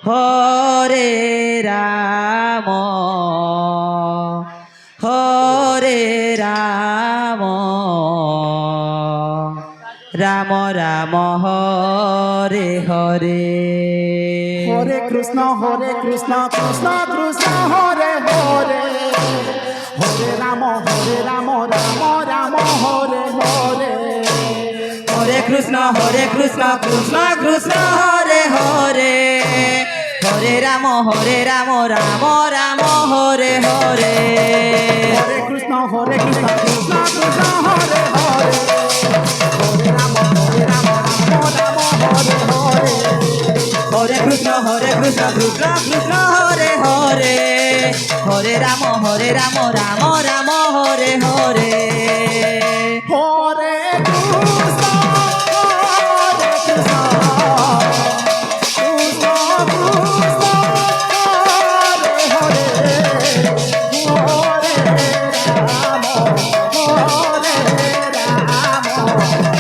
Hare Ram Hare Ram Ram Ram Hare Hare Hare Krishna Krishna Krishna Hare Hare Hare Ram Ram Ram Hare Hare Hare Krishna Krishna Krishna Hare Hare Hare Ram Ram Ram Hare Hare Hare Krishna Krishna Krishna Hare Hare Hare Ram Ram Ram Hare Hare Hare Krishna Krishna Krishna Hare Hare Hare Ram Ram Ram Hare Hare Hare Krishna Hare Krishna Krishna Krishna Hare Hare Hare Ram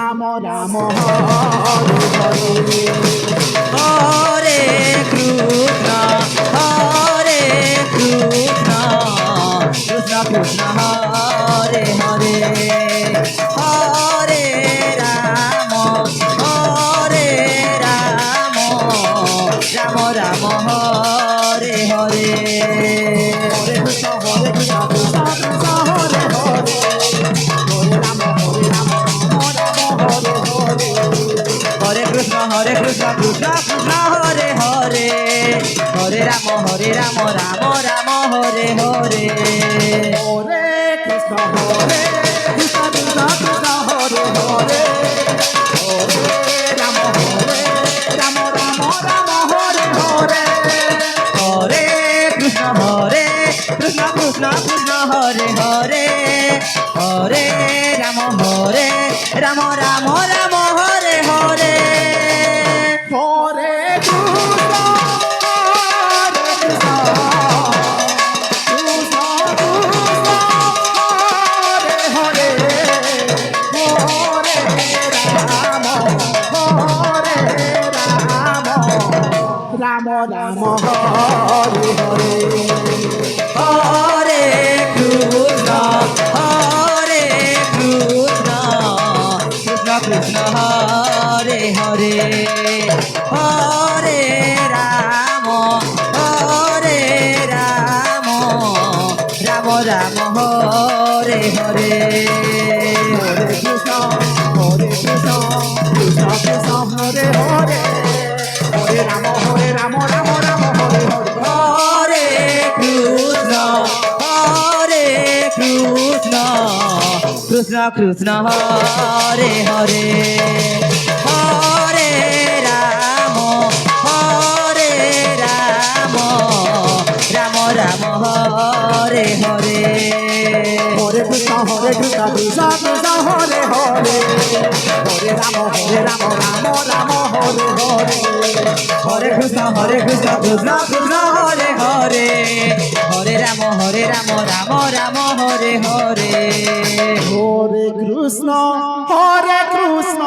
Ram Ram Hare Hare Hare Krishna Krishna Krishna Hare Hare Hare Ram Ram Ram Hare Hare Hare Krishna Krishna Krishna Hare Hare Hare Ram Ram Hare Hare Hare Krishna Krishna Krishna Hare Hare Hare Ram Ram Hare Hare Hare Krishna Krishna Krishna Hare Hare Hare Ram Ram Hare Hare Hare Krishna Krishna Hare Hare Hare Ram Ram Hare Hare Hare Krishna Krishna Krishna Krishna Hare Hare Hare Ram Ram Ram Hare Hare Hare Krishna Krishna Hare Hare Hare Ram Ram Hare Hare Hare Krishna Krishna Krishna Hare Hare Hare Ram Ram Hare Hare Hare Krishna Krishna Hare Hare Hare Ram Ram Hare Hare Hare Krishna Krishna Krishna Hare Hare Hare Ram Ram Hare Hare Hare Krishna Krishna Krishna Hare Hare Hare Ram Ram Hare Hare Hare Krishna Krishna